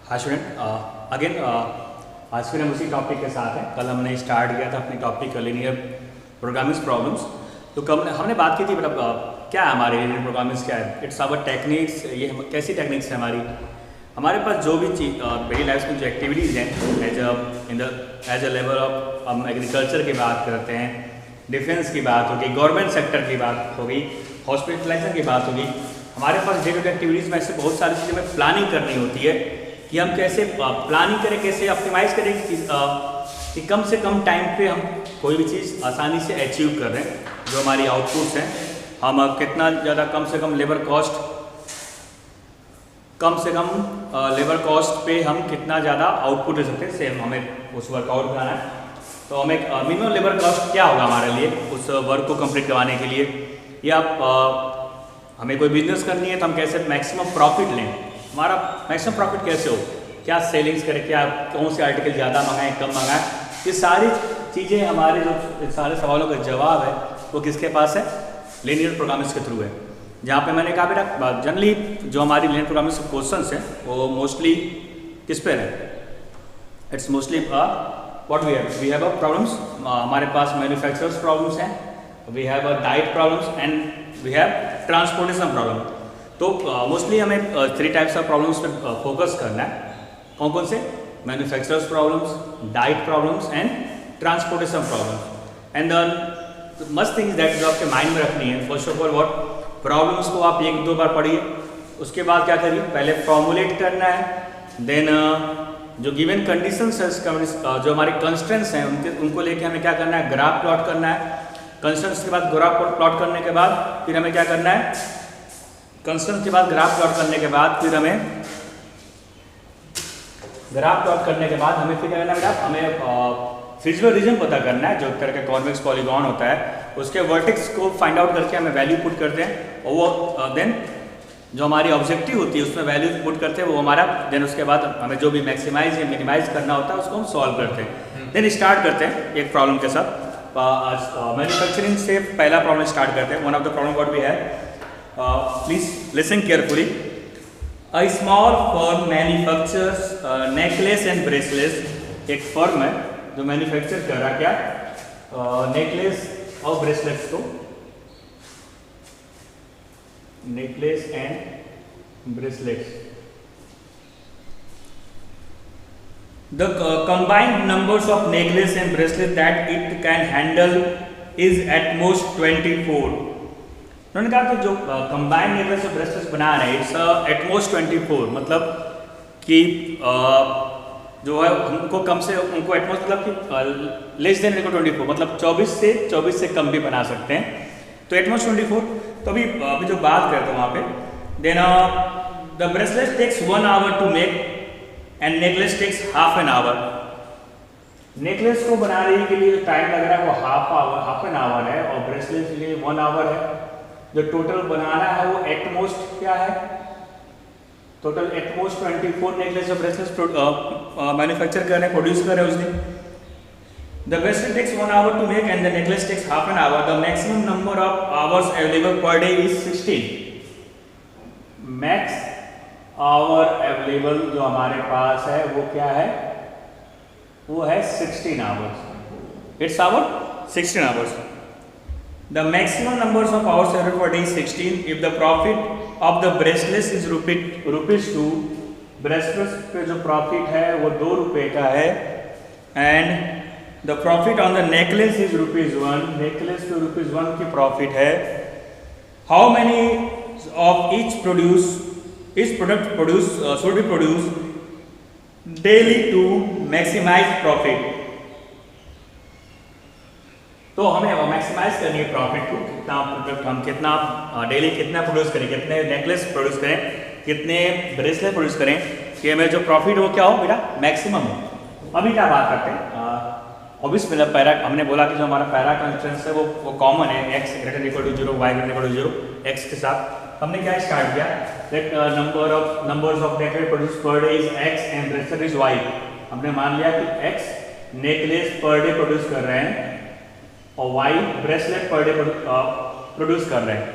हाँ student, again आज फिर हम उसी टॉपिक के साथ हैं। कल हमने स्टार्ट किया था अपनी टॉपिक लीनियर प्रोग्रामिंग प्रॉब्लम्स। तो कल हमने बात की थी मतलब क्या है हमारे लीनियर प्रोग्रामिंग्स, क्या है, इट्स आवर टेक्निक्स। ये कैसी टेक्निक्स है हमारे पास जो भी चीज़ डेली लाइफ में जो एक्टिविटीज़ हैं एज अ लेवल ऑफ, हम एग्रीकल्चर की बात करते हैं, डिफेंस की बात होगी, गवर्नमेंट सेक्टर की बात होगी, हॉस्पिटलाइजेशन की बात होगी। हमारे पास डे टू डे एक्टिविटीज़ में ऐसे बहुत सारी चीज़ें में प्लानिंग करनी होती है कि हम कैसे प्लानिंग करें, कैसे ऑप्टिमाइज करें कि कम से कम टाइम पे हम कोई भी चीज़ आसानी से अचीव कर रहे हैं। जो हमारी आउटपुट्स हैं, हम कितना ज़्यादा कम से कम लेबर कॉस्ट पे हम कितना ज़्यादा आउटपुट दे सकते हैं, सेम हमें उस वर्कआउट कराना है। तो हमें मिनिमम लेबर कॉस्ट क्या होगा हमारे लिए उस वर्क को कंप्लीट करवाने के लिए, या हमें कोई बिजनेस करनी है तो हम कैसे मैक्सिमम प्रॉफिट लें, हमारा मैक्सिमम प्रॉफिट कैसे हो, क्या सेलिंग्स करें, क्या कौन से आर्टिकल ज़्यादा मंगाएं कम मंगाएं। ये सारी चीज़ें हमारे जो सारे सवालों का जवाब है वो किसके पास है, लीनियर प्रोग्रामिंग्स के थ्रू है। जहाँ पे मैंने कहा बेटा जनरली जो हमारी लीनियर प्रोग्रामिंग्स के क्वेश्चंस हैं वो मोस्टली किस पे है, it's mostly what we have a problems. हमारे पास मैन्युफैक्चरर्स प्रॉब्लम्स हैं, we have a diet problems and we have transportation problem. तो मोस्टली हमें 3 टाइप्स ऑफ प्रॉब्लम्स पे फोकस करना है। कौन कौन से? Manufacturers problems, diet problems and transportation problems. And the must thing that जो आपके माइंड में रखनी है, first of all what problems को आप 1-2 बार पढ़िए, उसके बाद क्या करिए, पहले फॉर्मुलेट करना है, देन जो गिवन कंडीशंस है, जो हमारे कंस्ट्रेंट्स हैं उनको लेके हमें क्या करना है, ग्राफ प्लॉट करना है। कंस्ट्रेंट्स के बाद ग्राफ प्लॉट करने के बाद फिर हमें क्या करना है, कंस्ट्रेंट्स के बाद ग्राफ प्लॉट करने के बाद फिर हमें ग्राफ प्लॉट करने के बाद हमें फिर क्या करना है, हमें फिजिकल रीजन पता करना है। जो तरह का कॉन्वेक्स पॉलीगॉन होता है उसके वर्टेक्स को फाइंड आउट करके हमें वैल्यू पुट करते हैं, और वो देन जो हमारी ऑब्जेक्टिव होती है उसमें वैल्यू पुट करते हैं वो हमारा, देन उसके बाद हमें जो भी मैक्सिमाइज या मिनिमाइज करना होता है उसको हम सॉल्व करते हैं। देन स्टार्ट करते हैं एक प्रॉब्लम के साथ। आज मैन्युफैक्चरिंग से पहला प्रॉब्लम स्टार्ट करते हैं। One of the problem what we have, please listen carefully. A small firm manufactures necklace and bracelets. एक फर्म है जो मैन्युफैक्चर कर रहा है क्या, नेकलेस और ब्रेसलेट्स को, necklace and bracelets. The combined numbers of necklace and bracelet that it can handle is at most 24. उन्होंने कहा कि जो कंबाइंड नेकलेस और ब्रेसलेट्स बना रहे हैं, इट्स एट मोस्ट 24, मतलब कि जो है उनको कम से उनको एटमोस्ट मतलब कि लेस देन 24, मतलब 24 से कम भी बना सकते हैं। तो एटमोस्ट 24। तो अभी जो बात करते हैं वहाँ पे, then the bracelet takes 1 hour to make and necklace takes half an hour. नेकलेस को बनाने के लिए जो टाइम लग रहा है वो हाफ एन आवर है, और ब्रेसलेट के लिए 1 hour है। जो टोटल बनाना है वो एटमोस्ट क्या है, टोटल एटमोस्ट 24 नेकलेस और ब्रेसलेट्स मैन्युफैक्चर कर रहे हैं, प्रोड्यूस कर रहे हैं उस दिन। The bracelet takes 1 hour to make and the necklace takes half an hour. The maximum number of hours available per day is 16। Max hour available जो हमारे पास है वो क्या है, वो है 16 hours। It's our 16 hours। The maximum numbers of hours available per day is 16. If the profit of the bracelets is rupees 2, bracelets पे जो profit है वो 2 रुपए का है, and the profit on the necklace is rupees 1, necklace पे rupees 1 की profit है। How many of each product should be produced daily to maximize profit? तो हमें मैक्सिमाइज करनी है प्रॉफिट को, कितना प्रोडक्ट हम कितना डेली कितना प्रोड्यूस करें, कितने नेकलेस प्रोड्यूस करें, कितने ब्रेसलेट प्रोड्यूस करें कि हमें जो प्रॉफिट हो क्या हो बेटा, मैक्सिमम हो। अभी क्या बात करते हैं, ऑब्वियस मतलब पैरा, हमने बोला कि जो हमारा पैरा कंस्ट्रेंट्स है वो कॉमन है, x greater equal to 0, y greater equal to 0, x के साथ हमने क्या स्टार्ट किया, that numbers of necklace produce per day is x and bracelet is y। हमने मान लिया कि x necklace per day produce कर रहे हैं और y bracelet per day produce कर रहे हैं।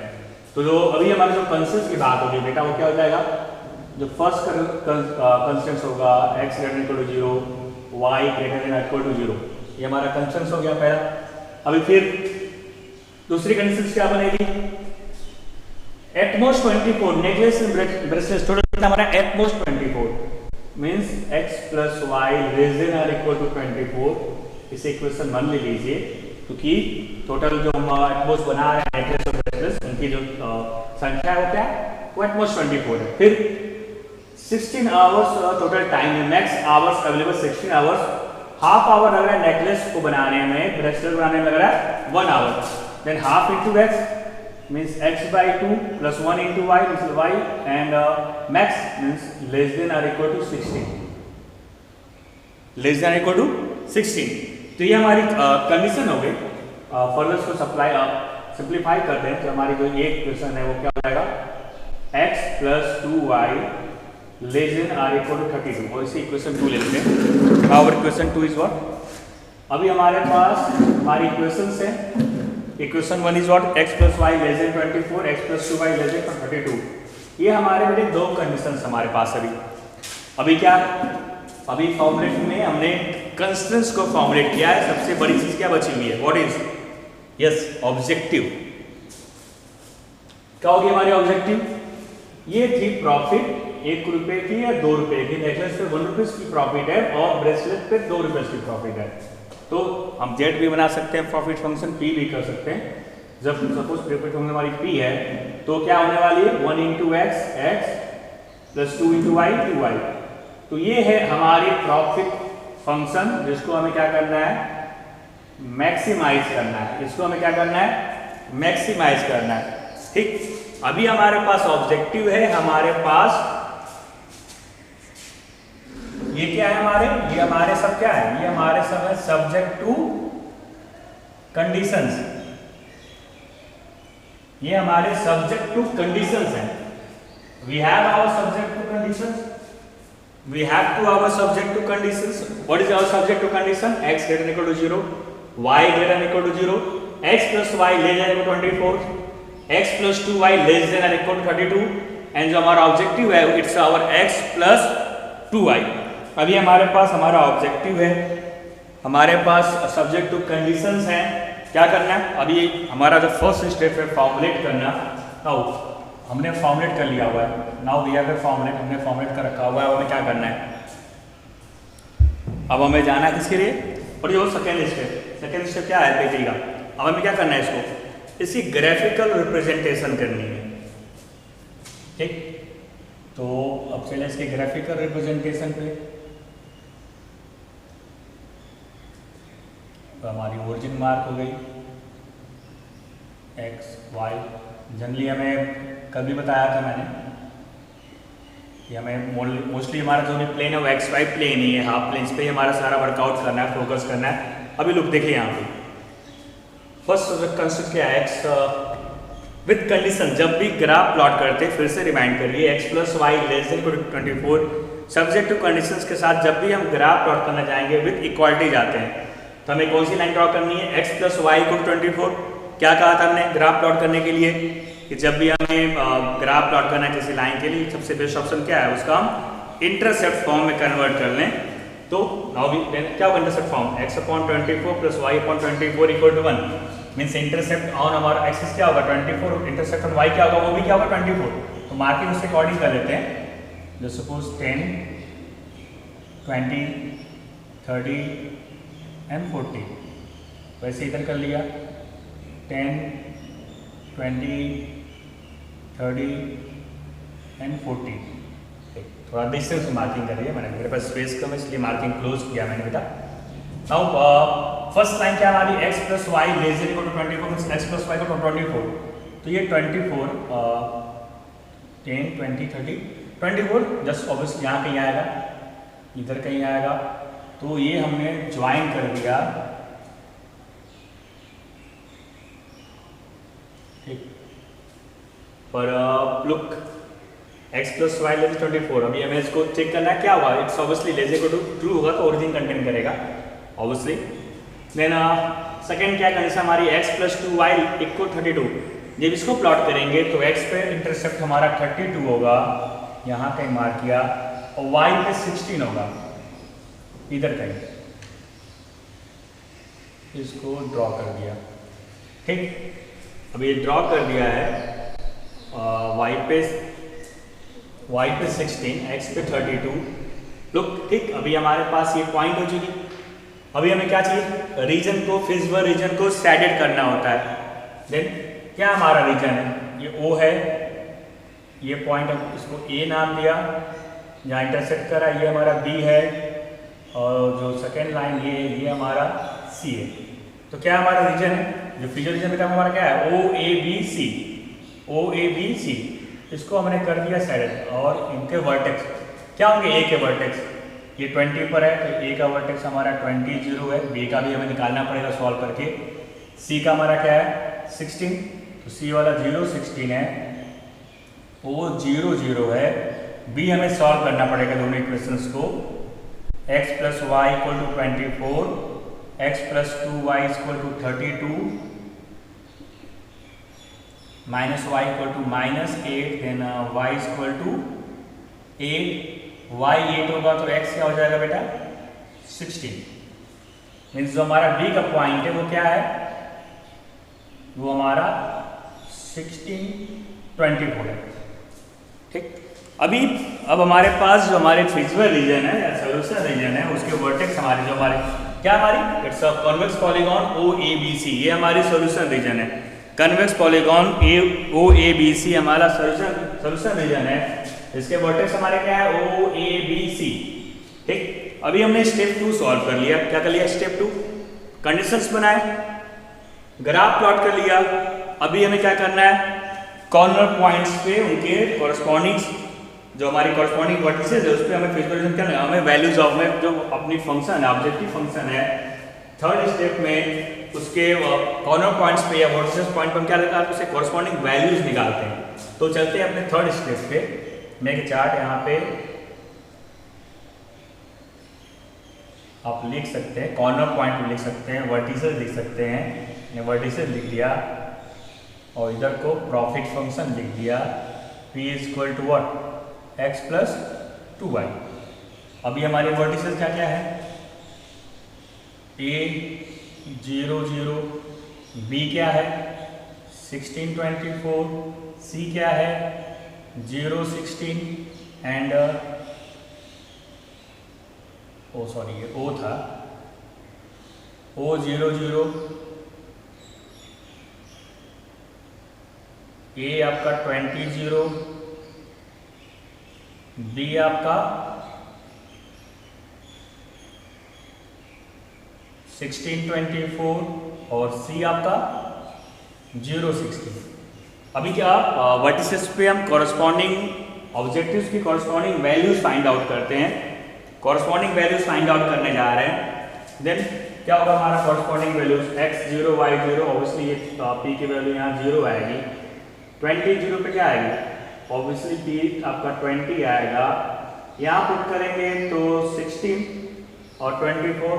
तो जो अभी हमारे जो कंसेप्ट की बात होगी बेटा वो क्या हो जाएगा, जो फर्स्ट कंस्टेंट होगा x greater equal to 0, y greater than equal to 0, ये हमारा कंस्टेंट हो गया पहला। अभी फिर दूसरी कंडीशन क्या बनेगी, एटमोस्ट 24 नेकलेस ब्रेसलेट टोटल हमारा at most 24 means x plus y less than और इक्वल टू 24। इसे इक्वेशन 1 ले लीजिए, क्योंकि टोटल जो हम एटमोस्ट बना रहे हैं नेकलेस और ब्रेसलेट उनकी जो संख्या है वो क्या है, वो एटमोस्ट 24 है। फिर 16 आवर्स टोटल टाइम है, max hours available 16 hours, half hour लग रहा है नेकलेस को बनाने में, ब्रेसलेट बनाने में लग रहा है 1 hour, then half into x means x by 2 plus 1 into y is y and max means less than or equal to 16, less than or equal to 16। तो ये हमारी कंडीशन हो गई। फर्दर को सिंप्लीफाई कर दें तो हमारी जो ये इक्वेशन है वो क्या हो जाएगा, x plus 2y less than or equal to 32, और इसी इक्वेशन 2 ले लेते हैं। आवर इक्वेशन 2 इज व्हाट, अभी हमारे पास हमारी इक्वेशंस है। Equation 1 is what, x plus y less than 24, x plus 2y less than 32। ये हमारे बेटे दो कंडीशंस हमारे पास अभी क्या, अभी फॉर्मुलेट में हमने कंस्टेंट्स को फॉर्मुलेट किया है। सबसे बड़ी चीज क्या बची हुई है, व्हाट इज, यस ऑब्जेक्टिव। क्या होगी हमारी ऑब्जेक्टिव, ये थी प्रॉफिट 1 रुपए की या 2 रुपए की, नेकलेस पे 1 रुपीज की प्रॉफिट है और ब्रेसलेट पे 2 रुपए की प्रॉफिट है। तो हम जेड भी बना सकते हैं, प्रॉफिट फंक्शन पी भी कर सकते हैं। जब सपोज प्रॉफिट फंक्शन हमारी पी है तो क्या होने वाली है, 1 into x plus 2 into y two y. तो ये है हमारी प्रॉफिट फंक्शन, जिसको हमें क्या करना है, मैक्सिमाइज करना है। इसको हमें क्या करना है, मैक्सिमाइज करना है। ठीक, अभी हमारे पास ऑब्जेक्टिव है, हमारे पास ये क्या है हमारे, ये हमारे सब क्या है, ये हमारे सब है सब्जेक्ट टू कंडीशंस। ये हमारे सब्जेक्ट टू कंडीशंस हैं। We have our subject to conditions, we have to our subject to conditions. What is our subject to condition, x greater equal to 0, y greater equal to 0, x plus y less than equal to 24, x plus 2y less than equal to 32, and जो हमारा objective है it's our x plus 2y। अभी हमारे पास हमारा objective है, हमारे पास subject to conditions हैं। क्या करना है, अभी हमारा जो फर्स्ट स्टेप है फॉर्मुलेट करना। नाउ हमने फॉर्मुलेट कर लिया हुआ है, नाउ वी हैव फॉर्मुलेट, हमने फॉर्मुलेट कर रखा हुआ है। हमें क्या करना है, अब हमें जाना है किसके लिए, और ये सेकेंड स्टेप क्या है देखिएगा। अब हमें क्या करना है, इसको इसकी ग्राफिकल रिप्रेजेंटेशन करनी है। ठीक, तो अब चले इसके ग्राफिकल रिप्रेजेंटेशन पे। तो हमारी ओरिजिन मार्क हो गई x y। जनरली हमें कभी बताया था मैंने कि हमें मोस्टली हमारा जो भी प्लेन है वो एक्स वाई प्लेन ही है, हाफ प्लेन पे ही हमारा सारा वर्कआउट करना है, फोकस करना है। अभी लुक देखिए यहाँ पे, फर्स्ट कंसेप्ट क्या है, एक्स विद कंडीशन। जब भी ग्राफ प्लॉट करते फिर से रिमाइंड करिए, x plus y less than 24 subject to conditions के साथ जब भी हम ग्राफ प्लॉट करना चाहेंगे विद इक्वालिटी जाते हैं। तो हमें कौन सी लाइन ड्रॉ करनी है, x प्लस वाई इक्वल 24। क्या कहा था हमने ग्राफ प्लॉट करने के लिए, कि जब भी हमें ग्राफ प्लॉट करना है किसी लाइन के लिए, सबसे बेस्ट ऑप्शन क्या है, उसका हम इंटरसेप्ट फॉर्म में कन्वर्ट कर लें। तो नाउ भी क्या होगा intercept form, x upon 24 plus y upon 24 equal to 1 means intercept on हमारा एक्सिस क्या होगा 24, इंटरसेप्ट ऑन y क्या होगा, वो भी क्या होगा 24। तो मार्किंग उसके अकॉर्डिंग कर लेते हैं। जो सपोज 10, 20, 30 एंड 40, वैसे इधर कर लिया 10, 20, 30 एंड 40। थोड़ा डिस्टेंस में मार्किंग कर रही है मैंने, मेरे पास स्पेस कम है इसलिए मार्किंग क्लोज किया मैंने बेटा। नाउ फर्स्ट लाइन क्या हमारी, x plus y less than equal to 24 means x plus y को 24। तो ये 24 10, 20, 30, 24 जस्ट ऑब्वियसली यहाँ कहीं आएगा, इधर कहीं आएगा। तो ये हमने ज्वाइन कर दिया। ठीक, पर look x plus y less 24। अभी हमें इसको चेक करना है क्या हुआ, it's obviously less equal to true होगा तो ओरिजिन कंटेन करेगा ऑब्वियसली। देन सेकंड क्या कंडीशन हमारी, x प्लस 2y इक्वल 32। जब इसको प्लॉट करेंगे तो x पे इंटरसेप्ट हमारा 32 होगा यहाँ कहीं मार्क किया और y पे 16 होगा इधर कहीं, इसको ड्रॉ कर दिया। ठीक, अब ये ड्रॉ कर दिया है y पे 16, x पे 32। लुक, ठीक, अभी हमारे पास ये पॉइंट हो चुकी। अभी हमें क्या चाहिए, रीजन को, फिजिबल रीजन को शेडेड करना होता है। देन क्या हमारा रीजन है, ये O है, ये पॉइंट हम इसको A नाम दिया, जहाँ इंटरसेक्ट करा ये हमारा B है, और जो सेकेंड लाइन ये हमारा C है। तो क्या हमारा रीजन है, जो फिजिबल रीजन का हमारा क्या है, OABC। इसको हमने कर दिया शेडेड, और इनके वर्टेक्स क्या होंगे, A के वर्टेक्स, ये 20 पर है तो A का वर्टेक्स हमारा 20 0 है, B का भी हमें निकालना पड़ेगा सॉल्व करके। C का हमारा क्या है 16, तो C वाला 0 16 है, O 0 0 है। B हमें सॉल्व करना पड़ेगा दोनों इक्वेशंस को, x + y = 24, x + 2y = 32, -y = -8, then y = 8, y 8 होगा तो x क्या हो जाएगा बेटा 16। मीन्स जो हमारा B का पॉइंट है वो क्या है, वो हमारा 16 24 है। ठीक, अब हमारे पास जो हमारे फिजिबल रीजन है या सोल्यूशन रीजन है, उसके वर्टेक्स हमारे जो हमारे क्या हमारी it's a convex polygon OABC, ये हमारी सोल्यूशन रीजन है। कन्वेक्स पॉलीगॉन OABC हमारा सोल्यूशन रीजन है, इसके वर्टेक्स हमारे क्या है OABC। ठीक, अभी हमने स्टेप 2 सॉल्व कर लिया। क्या कर लिया, स्टेप 2 कंडीशंस बनाए, ग्राफ प्लॉट कर लिया। अभी हमें क्या करना है, कॉर्नर पॉइंट्स पे उनके कॉरस्पॉन्डिंग जो हमारी कॉरस्पॉन्डिंग वर्टिसेस है उस पर हमें फिजिबल रीजन करना है। हमें वैल्यूज ऑफ में जो अपनी फंक्शन है, ऑब्जेक्टिव फंक्शन है, थर्ड स्टेप में उसके कॉर्नर पॉइंट्स पे या वर्टिसेस पॉइंट पर हम क्या करते हैं, उससे कॉरस्पॉन्डिंग वैल्यूज निकालते हैं। तो चलते हैं अपने थर्ड स्टेप पे। मैं एक चार्ट यहाँ पे आप लिख सकते हैं, कॉर्नर पॉइंट लिख सकते हैं, वर्टिसेस लिख सकते हैं। मैंने वर्टिसेस लिख दिया और इधर को प्रॉफिट फंक्शन लिख दिया, P = what, x + 2y। अभी हमारे वर्टिसेस क्या क्या है, A 0 0, B क्या है 16 24, C क्या है 0 16 एंड ये O था, O 0 0, A आपका 20 0, B आपका 16 24 और C आपका 0 16। अभी क्या वर्टिसेस पे हम कॉरस्पॉन्डिंग ऑब्जेक्टिव्स की कॉरस्पॉन्डिंग वैल्यूज फाइंड आउट करते हैं। कॉरस्पॉन्डिंग वैल्यूज फाइंड आउट करने जा रहे हैं। देन क्या होगा हमारा corresponding values, x 0 y 0, obviously ये P की वैल्यू यहाँ 0 आएगी। 20 0 पे क्या आएगी, ऑब्वियसली P आपका 20 आएगा। यहाँ पुट करेंगे तो 16 और 24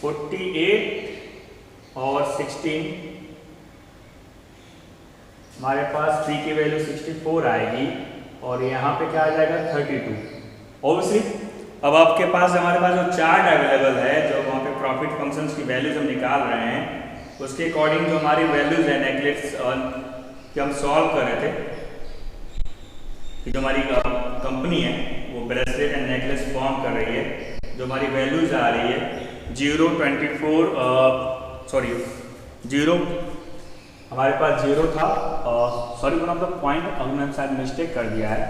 48 और 16 हमारे पास P की वैल्यू 64 आएगी और यहाँ पे क्या आ जाएगा 32। ऑब्वियसली अब आपके पास हमारे पास जो चार्ट अवेलेबल है, जो वहाँ पे प्रॉफिट फंक्शंस की वैल्यूज हम निकाल रहे हैं, उसके अकॉर्डिंग जो हमारी वैल्यूज है नेकलेस कि हम सॉल्व कर रहे थे कि जो हमारी कंपनी है वो ब्रेसलेट एंड नेकलेस फॉर्म कर रही है, जो हमारी वैल्यूज आ रही है 0 हमारे पास 0 था, sorry one of the point अब मैंने शायद मिस्टेक कर दिया है।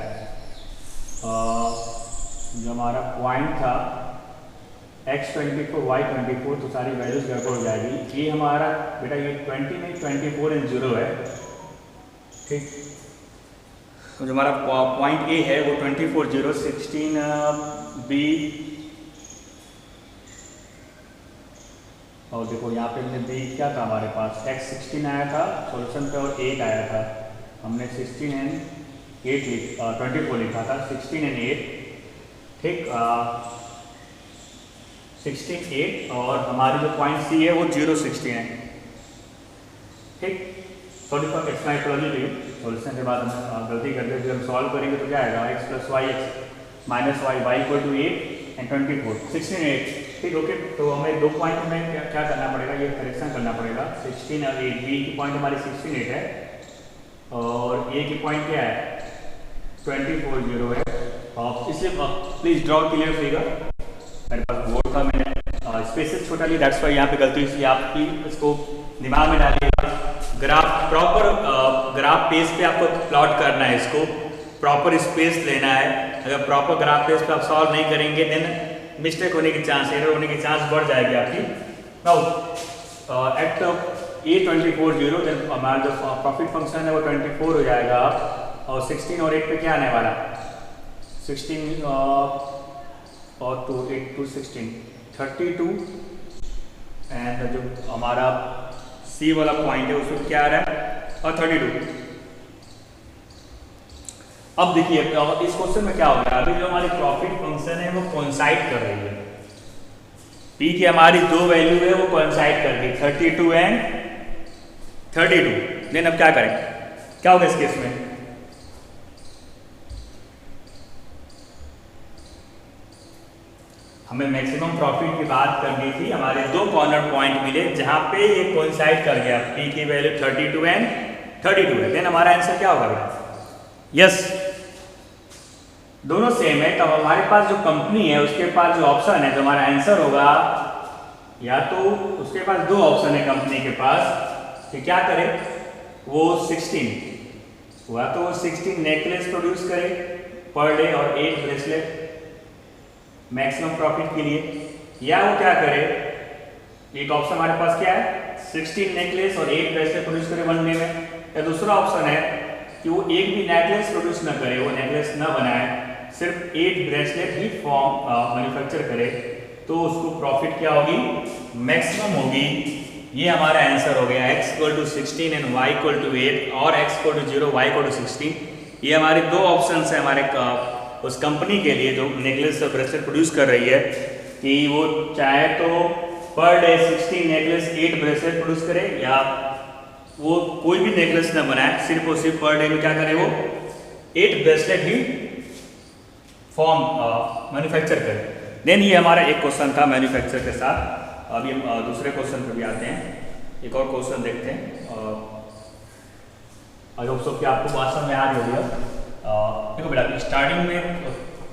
जो हमारा पॉइंट था x 24 y 24, तो सारी वैल्यूज गड़बड़ हो जाएगी। ये हमारा बेटा ये 20 नहीं 24 एंड 0 है। ठीक, तो जो हमारा पॉइंट A है वो 24 0 16 B, और देखो यहाँ पे हमने B क्या था हमारे पास x 16 आया था सॉल्यूशन पे और 8 आया था, हमने 16 एंड 8 24 लिखा था, 16 एंड 8। ठीक, 16 8 और हमारी जो पॉइंट C है वो 0 16 है। ठीक, sorry for explanatory to you. Solution के बाद हम गलती करते हैं, जब हम सॉल्व करेंगे तो क्या आएगा, x plus y x minus y y equal to 8 and 24 16 8। ठीक ओके, तो हमें 2 पॉइंट में क्या करना पड़ेगा, ये करेक्शन करना पड़ेगा। 16 और 8, बी की पॉइंट हमारी 16 8 है और ए की पॉइंट क्या है 24 0 है। इसलिए प्लीज ड्रॉ क्लियर फिगर। मेरे पास बोर्ड था, मैंने स्पेसेस छोटा लिया, दैट्स वाई यहाँ पे गलती हुई, आपकी इसको दिमाग में डालिएगा। ग्राफ प्रॉपर ग्राफ पेज पे आपको प्लॉट करना है, इसको प्रॉपर स्पेस लेना है। अगर प्रॉपर ग्राफ पेज पे आप सॉल्व नहीं करेंगे देन मिस्टेक होने की चांस, एरर होने की चांस बढ़ जाएगी आपकी। नाउ एट A24 0 देन हमारा जो प्रॉफिट फंक्शन है वो 24 हो जाएगा और 16 और 8 पे क्या आने वाला 16 और 2 8 2 16 32 एंड जो हमारा C वाला पॉइंट है उसमें क्या आ रहा है और 32। अब देखिए इस क्वेश्चन में क्या हो गया, अभी जो हमारी प्रॉफिट फंक्शन है वो कोइंसाइड कर रही है, P की हमारी दो वैल्यू है वो कोइंसाइड कर गई 32 एंड 32। देन अब क्या करें, क्या होगा इस केस में, हमें मैक्सिमम प्रॉफिट की बात करनी थी। हमारे दो कॉर्नर पॉइंट मिले जहां पे ये कोइंसाइड कर गया, P की वैल्यू 32 एंड 32 है। देन हमारा आंसर क्या होगा बेटा, यस दोनों सेम है। तब हमारे पास जो कंपनी है उसके पास जो ऑप्शन है, जो हमारा आंसर होगा, या तो उसके पास दो ऑप्शन है कंपनी के पास कि क्या करे, वो 16 हुआ तो वो 16 नेकलेस प्रोड्यूस करे पर डे और 8 ब्रेसलेट मैक्सिमम प्रॉफिट के लिए, या वो क्या करे, एक ऑप्शन हमारे पास क्या है 16 नेकलेस और 8 ब्रेसलेट प्रोड्यूस करे वन डे में, या दूसरा ऑप्शन है कि वो एक भी नेकलेस प्रोड्यूस ना करे, वो नेकलेस ना बनाए, सिर्फ 8 ब्रेसलेट ही फॉर्म मैन्युफैक्चर करे, तो उसको प्रॉफिट क्या होगी, मैक्सिमम होगी। ये हमारा आंसर हो गया x equal to 16 and y equal to 8 और x equal to 0 y equal to 16। ये हमारे दो ऑप्शंस हैं हमारे उस कंपनी के लिए जो नेकलेस और ब्रेसलेट प्रोड्यूस कर रही है, कि वो चाहे तो per day 16 necklace 8 bracelet produce करे, या वो कोई भी नेकलेस ना बनाए, सिर्फ और सिर्फ पर डे में क्या करे, वो 8 ब्रेसलेट ही फॉर्म मैन्युफैक्चर करे। देन ये हमारा एक क्वेश्चन था मैन्युफैक्चर के साथ। अभी हम दूसरे क्वेश्चन पे भी आते हैं, एक और क्वेश्चन देखते हैं। आई होप सो कि आपको बात समझ में आ रही होगी। देखो बेटा स्टार्टिंग में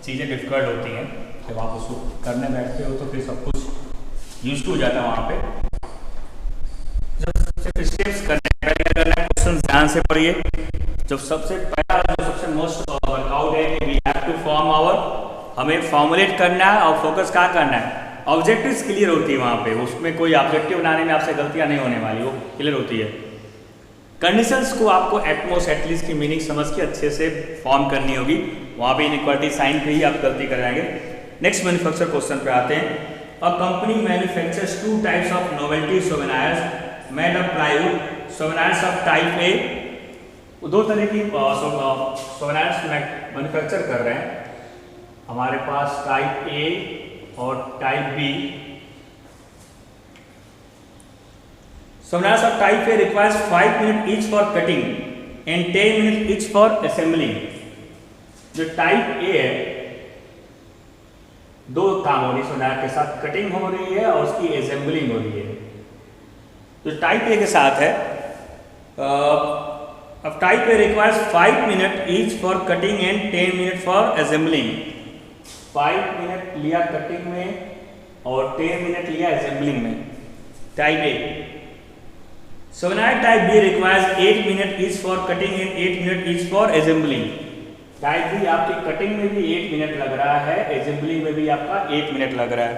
चीज़ें डिफिकल्ट होती हैं, जब आप उसको करने बैठते हो तो फिर सब कुछ यूज टू हो जाता है वहाँ पे। जब सिर्फ स्टेप्स करने क्वेश्चन ध्यान से पढ़िए। जब सबसे पहला जो सबसे मोस्ट वर्कआउट है कि we have to form our, हमें फॉर्मुलेट करना है और फोकस क्या करना है, ऑब्जेक्टिव्स क्लियर होती है वहाँ पे, उसमें कोई ऑब्जेक्टिव बनाने में आपसे गलतियाँ नहीं होने वाली, वो क्लियर होती है। कंडीशंस को आपको एटमोस्ट एटलीस्ट की मीनिंग समझ के अच्छे से फॉर्म करनी होगी, वहाँ पे इनइक्वालिटी साइन पे ही आप गलती कर जाएंगे। नेक्स्ट मैन्युफैक्चर क्वेश्चन पे आते हैं। A company manufactures 2 types of novelty souvenirs made of plywood, souvenirs of type A, दो तरह की सोवेनिर्स मैन्युफैक्चर कर रहे हैं हमारे पास, टाइप ए और type B. Souvenirs of type A requires 5 minutes each for cutting and 10 minutes each for assembling। जो type A है, दो काम हो रही है सोनार के साथ, कटिंग हो रही है और उसकी असेंबलिंग हो रही है। जो टाइप ए के साथ है, अब type A requires 5 minute each for cutting and 10 minute for assembling. 5 minute लिया कटिंग में और 10 मिनट लिया असेंबलिंग में, type A. Souvenir type B requires 8 minute each for cutting and 8 minute each for assembling. Type B आपकी cutting में भी 8 minute लग रहा है, असेंबलिंग में भी आपका 8 मिनट लग रहा है।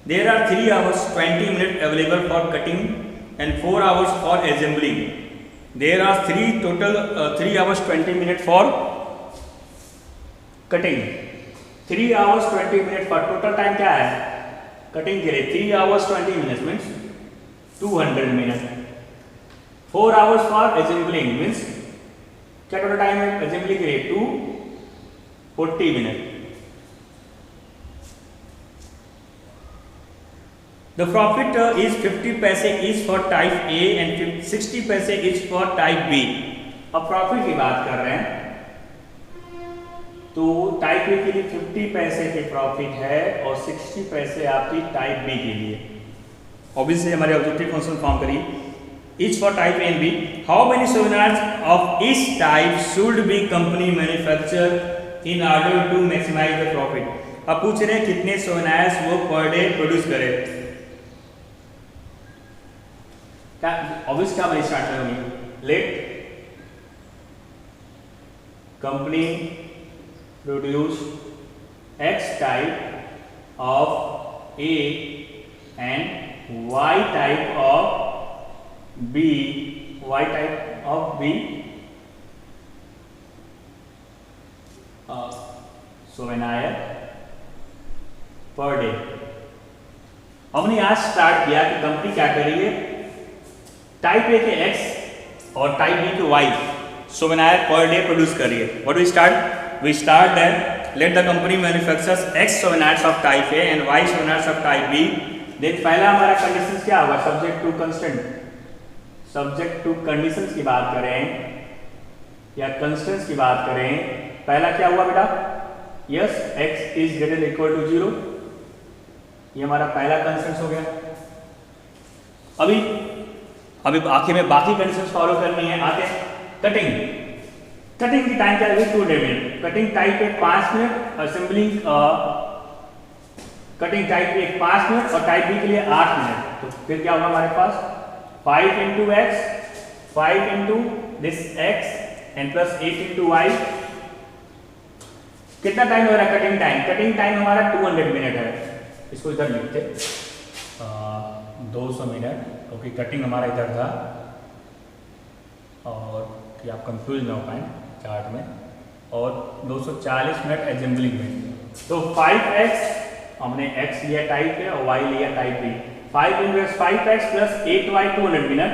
There are 3 hours 20 minutes available for cutting and 4 hours for assembling. There are 3 hours 20 minutes for cutting, 3 hours 20 minutes for, total time क्या है कटिंग के लिए, 3 hours 20 minutes means 200 minute. 4 hours for assembling means क्या total time है assembly के लिए, 240 minute. The profit is 50 paise is for type A and 60 पैसे is for type B. अब प्रॉफिट की बात कर रहे हैं तो टाइप ए के लिए 50 पैसे की प्रॉफिट है और 60 पैसे आपकी टाइप बी के लिए। ऑब्वियसली हमारे ऑब्जेक्टिव फंक्शन फॉर्म करिए each for type A and B. How many souvenirs of each type should be company manufacture in order to maximize the profit? अब पूछ रहे हैं कितने सोवेनिर्स वो पर डे प्रोड्यूस करे। ऑब्वियस क्या बनी स्टार्ट करोगे, let company produce X type of A and Y type of B, Y type of B souvenir per day। हमने आज स्टार्ट किया कि कंपनी क्या करेगी, टाइप ए के X और टाइप बी के Y souvenir per day produce करिए। What we start, we start that let the company manufactures X souvenirs of type A and Y souvenirs of type B। देख पहला हमारा condition क्या होगा, subject to constant, subject to conditions की बात करें या कंस्टेंट्स की बात करें, पहला क्या हुआ बेटा, yes x is greater equal to 0, ये हमारा पहला कंस्टेंट हो गया। अभी आखिर में बाकी कंडीशंस फॉलो करनी है। आते कटिंग, कटिंग की टाइम क्या है 2 मिनट, कटिंग टाइप पे 5 मिनट, असेंबलिंग कटिंग टाइप पे 5 मिनट और टाइप बी के लिए 8 मिनट। तो फिर क्या होगा हमारे पास 5 into x, 5 into this x and plus 8 into y। कितना टाइम हो रहा है कटिंग टाइम, कटिंग टाइम हमारा 200 मिनट है। इसको इधर लिखते 200 मिनट, क्योंकि कटिंग हमारा इधर था और कि आप कंफ्यूज ना हो पाए चार्ट में, और 240 मिनट असेंबलिंग में। तो 5x हमने x लिया टाइप है और y लिया type B. 5 into x 5x plus 8y 200 minute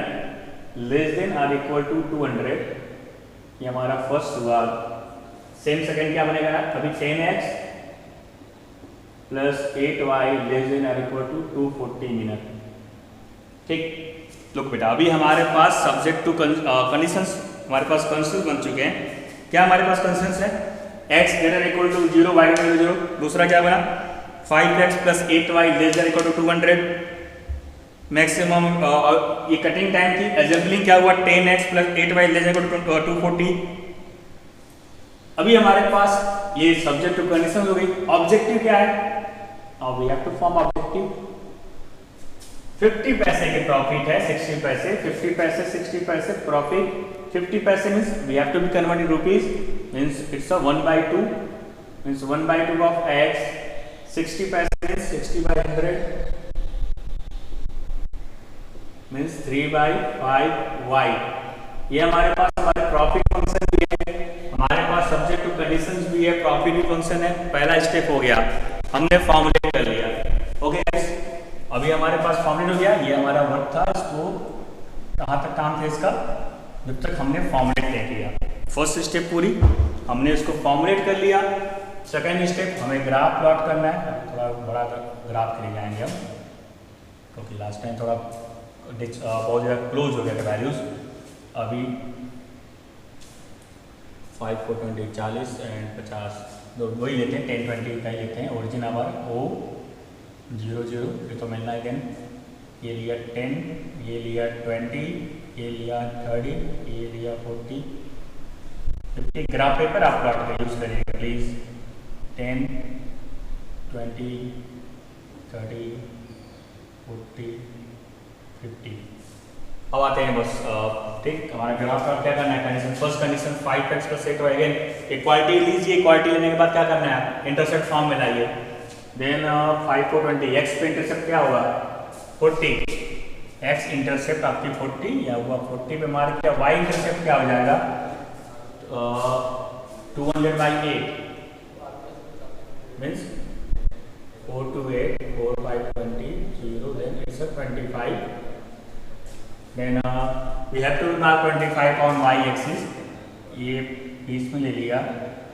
less than or equal to 200। ये हमारा फर्स्ट हुआ। सेम सेकंड क्या बनेगा, अभी 10x plus 8y less than or equal to 240 minute. ठीक, लुक बेटा अभी हमारे पास सब्जेक्ट टू कंडीशंस, हमारे पास कंस्टेंट्स बन चुके हैं। क्या हमारे पास कंस्टेंट्स है, x greater equal to 0, y greater 0। दूसरा क्या बना 5x plus 8y less than equal to 200। Maximum ये कटिंग टाइम की असेंबलिंग क्या हुआ 10x plus 8y less than equal to 240। अभी हमारे पास ये सब्जेक्ट टू कंडीशन हो गई। ऑब्जेक्टिव क्या है, we have to form objective. 50 पैसे की प्रॉफिट है, 60 पैसे, 50 पैसे 60 पैसे प्रॉफिट। 50 पैसे means we have to be convert in rupees, means it's a 1/2, means 1/2 of x। 60 पैसे मींस 60/100 मीन्स 3/5y। ये हमारे पास हमारे प्रॉफिट फंक्शन भी है, हमारे पास सब्जेक्ट टू कंडीशंस भी है, प्रॉफिट भी फंक्शन है। पहला स्टेप हो गया, हमने फॉर्मुलेट कर लिया। ओके अभी हमारे पास फॉर्मुलेट हो गया। ये हमारा वर्क था, इसको कहाँ तक काम था इसका, जब तक हमने फॉर्मुलेट नहीं किया। फर्स्ट स्टेप पूरी हमने इसको फॉर्मुलेट कर लिया। सेकेंड स्टेप हमें ग्राफ प्लॉट करना है। थोड़ा बड़ा ग्राफ के लिए जाएंगे हम, क्योंकि लास्ट टाइम थोड़ा बहुत ज़्यादा क्लोज हो गया था वैल्यूज। अभी 5, 4, 20, 40 एंड 50 दो वही लेते हैं, 10, 20 का ही लेते हैं। ओरिजिन हमारा O 0, 0 ये तो मिलना है। देन ये लिया 10, ये लिया 20, ये लिया 30, ये लिया 40, 50। ग्राफ पेपर आप प्लॉट का यूज़ करिएगा प्लीज़। 10, 20, 30, 40, 50। अब आते हैं बस ठीक, हमारा ग्राफ का क्या करना है, condition first condition 5x plus 8y। Again equality लीजिए, इक्वालिटी लेने के बाद क्या करना है, इंटरसेप्ट फॉर्म में लाइए। देन 5 को 20, x पे इंटरसेप्ट क्या होगा 40, x इंटरसेप्ट आपकी 40 या हुआ 40 पे मार्क किया। y इंटरसेप्ट क्या हो जाएगा 200/8 means 4 to 8, 4, 5, 20, 0, then it's a 25। Then we have to mark 25 on y axis। ये बीच में ले लिया।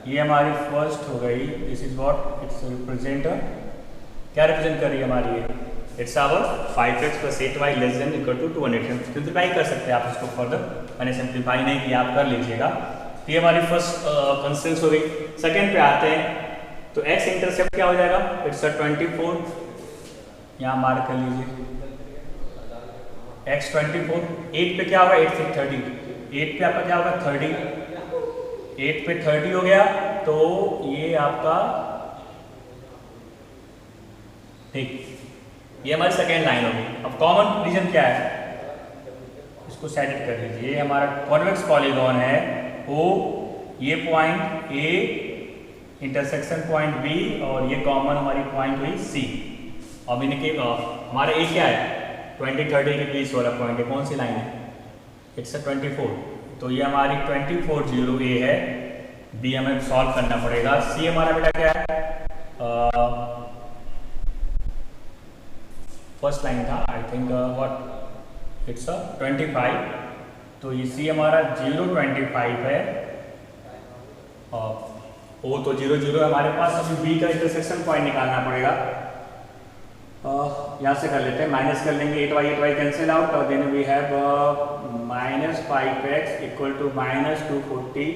ये हमारी फर्स्ट हो गई। This is what it's represent, क्या रिप्रेजेंट कर रही है हमारी ये it's our 5x plus 8y less than equal to 200। Simplify कर सकते हैं आप इसको फर्दर, मैंने सिंप्लीफाई नहीं किया, आप कर लीजिएगा। तो ये हमारी फर्स्ट कंस्ट्रेंट हो गई। सेकेंड पे आते हैं, तो x इंटरसेप्ट क्या हो जाएगा, इट्स 24, यहाँ मार्क कर लीजिए x 24। 8 पे क्या होगा, 8 से 30, 8 पे आपका क्या होगा 30, 8 पे 30 हो गया, तो ये आपका ठीक, ये हमारी सेकेंड लाइन होगी। अब कॉमन रीजन क्या है, इसको सेट कर लीजिए, ये हमारा कॉन्वेक्स पॉलीगॉन है O, ये point A intersection point B, और ये कॉमन हमारी पॉइंट हुई C। अब इनके हमारा A क्या है, 20-30 के बीच वाला पॉइंट है, कौन सी लाइन है, इट्स 24, तो ये हमारी 24 0 A है। B हमें सॉल्व करना पड़ेगा। C हमारा बेटा क्या है, फर्स्ट लाइन था आई थिंक व्हाट, इट्स 25, तो ये C हमारा 0.25 है, और O तो 0 0 हमारे पास। अभी B का इंटरसेक्शन पॉइंट निकालना पड़ेगा, यहाँ से कर लेते हैं, माइनस कर लेंगे, 8y कैंसिल आउट, और then we have -5x equal to -240,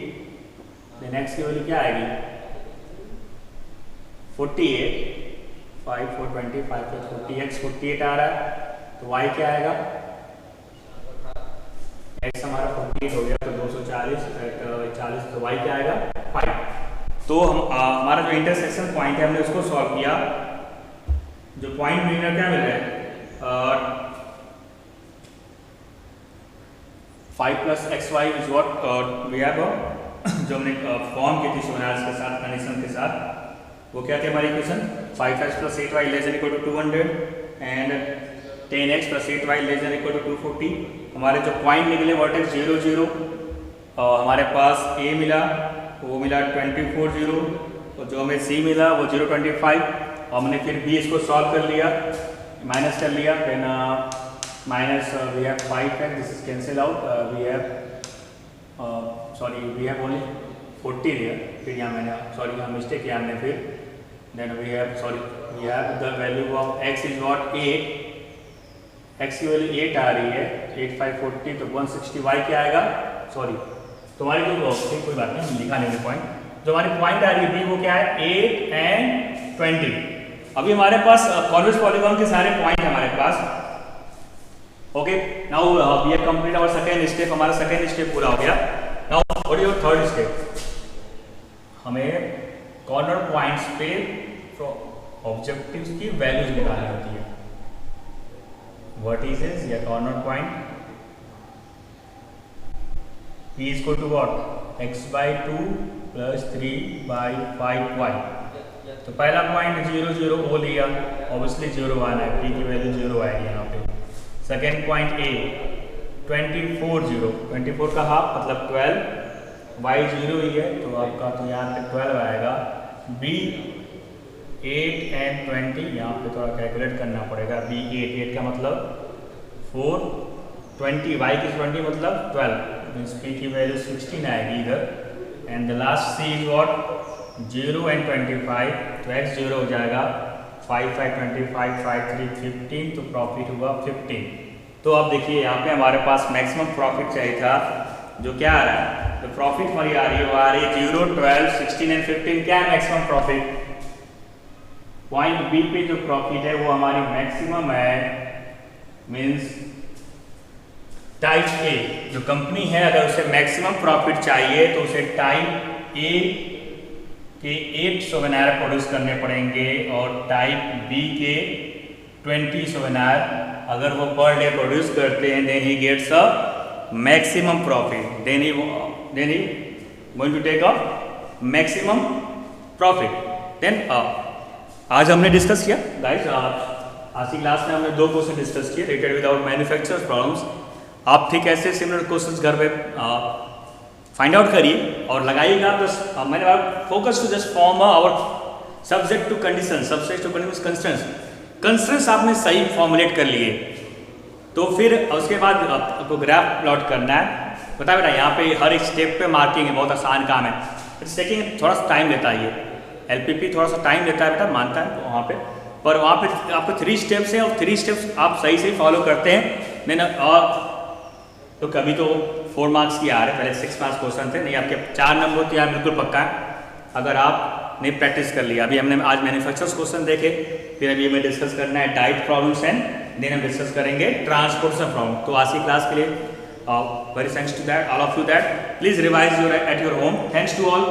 then x की वैल्यू क्या आएगी 48, 5 4 20 5 plus 40x 48 आ रहा है, तो y क्या आएगा, x हमारा 48 हो गया, तो 240 40, तो y क्या आएगा 5। तो हम हमारा जो इंटरसेक्शन पॉइंट है हमने उसको सॉल्व किया, जो पॉइंट मिल रहा क्या मिल रहा है, 5 plus xy is what we have, जो हमने फॉर्म की थी सोनार्स के साथ, कंडीशन के साथ, वो क्या थी हमारी equation, 5x plus 8y less than equal to 200 and 10x plus 8y less than equal to 240। हमारे जो पॉइंट निकले वर्टेक्स 0 0, और हमारे पास A मिला, वो मिला 24 0, और जो हमें C मिला वो 0.25, और हमने फिर B इसको सॉल्व कर लिया, माइनस कर लिया, then minus we have 5x, this is cancel out, we have sorry we have only 40 दिया, फिर यहाँ मैंने सॉरी यहाँ मिस्टेक किया हमने, फिर then we have the value of x is what 8, x की वैल्यू 8 आ रही है, 8 5 40, तो 160, y क्या आएगा, सॉरी तो हमारी जो कोई बात नहीं, लिखा नहीं पॉइंट, जो हमारी पॉइंट आ रही है वो क्या है 8 एंड 20। अभी हमारे पास कॉन्वेक्स पॉलीगॉन के सारे पॉइंट हमारे पास, okay. Now we have complete our second step, हमारा सेकंड स्टेप पूरा हो गया। Now what is your third step, हमें कॉर्नर पॉइंट्स पे ऑब्जेक्टिव्स की वैल्यूज निकालनी होती है, वर्टिसेस या corner point, P equal to what x/2 plus 3/5y। तो पहला पॉइंट 0 0 O लिया, ऑब्वियसली 0 आना है, P की वैल्यू 0 आएगी यहाँ पे। सेकेंड पॉइंट A 24 0, 24 का हाफ मतलब 12, y 0 ही है, तो आपका तो यहाँ पे 12 आएगा। B 8 एंड 20, यहाँ पे थोड़ा कैलकुलेट करना पड़ेगा, B 8 का मतलब 4, 20 y की 20 मतलब 12, मीन्स P की वैल्यू 16 आएगी इधर, and the last C is what 0 and 25, तो x 0 हो जाएगा, 5 5 25 5 3 15, तो प्रॉफिट हुआ 15। तो अब देखिए यहाँ पे हमारे पास मैक्सिमम प्रॉफिट चाहिए था, जो क्या आ रहा है, तो प्रॉफिट हमारी आ रही है, वो आ रही है 0 12 16 एंड 15, क्या है मैक्सिमम प्रॉफिट, पॉइंट बी पे जो प्रॉफिट है वो हमारी मैक्सिमम है, मीन्स टाइप ए जो कंपनी है अगर उसे मैक्सिमम प्रॉफिट चाहिए तो उसे टाइप ए के 8 सोवेनियर प्रोड्यूस करने पड़ेंगे और टाइप बी के 20 सोवेनियर अगर वो पर डे प्रोड्यूस करते हैं, then he gets a maximum profit, then he going to take a maximum profit. Then आज हमने डिस्कस किया गाइस, आज की क्लास में हमने 2 क्वेश्चन डिस्कस किए related with our manufacturers problems. आप ठीक ऐसे सिमिलर क्वेश्चंस घर पे फाइंड आउट करिए और लगाइएगा। बस मैंने focus to just form our subject to condition, subject to condition constraints, constraints आपने सही फॉर्मुलेट कर लिए तो फिर उसके बाद आपको ग्राफ प्लॉट करना है। बता बेटा यहाँ पे हर एक स्टेप पे मार्किंग है, बहुत आसान काम है, इट्स टेकिंग थोड़ा सा टाइम लेता है, ये एलपीपी थोड़ा सा टाइम लेता है बेटा, मानता है तो वहाँ पे पर वहाँ पे आपको 3 स्टेप्स हैं और 3 स्टेप्स आप सही से फॉलो करते हैं। मैंने तो कभी तो 4 मार्क्स की आ रहे, पहले 6 मार्क्स क्वेश्चन थे, नहीं आपके 4 नंबर तो यहाँ बिल्कुल पक्का है अगर आपने प्रैक्टिस कर लिया। अभी हमने आज मैन्युफैक्चर्स क्वेश्चन देखे, फिर अभी हमें डिस्कस करना है डाइट प्रॉब्लम्स एंड देन हम डिस्कस करेंगे ट्रांसपोर्टेशन प्रॉब्लम। तो आज की क्लास के लिए very thanks to that all of you that please revise your at your home. Thanks to all.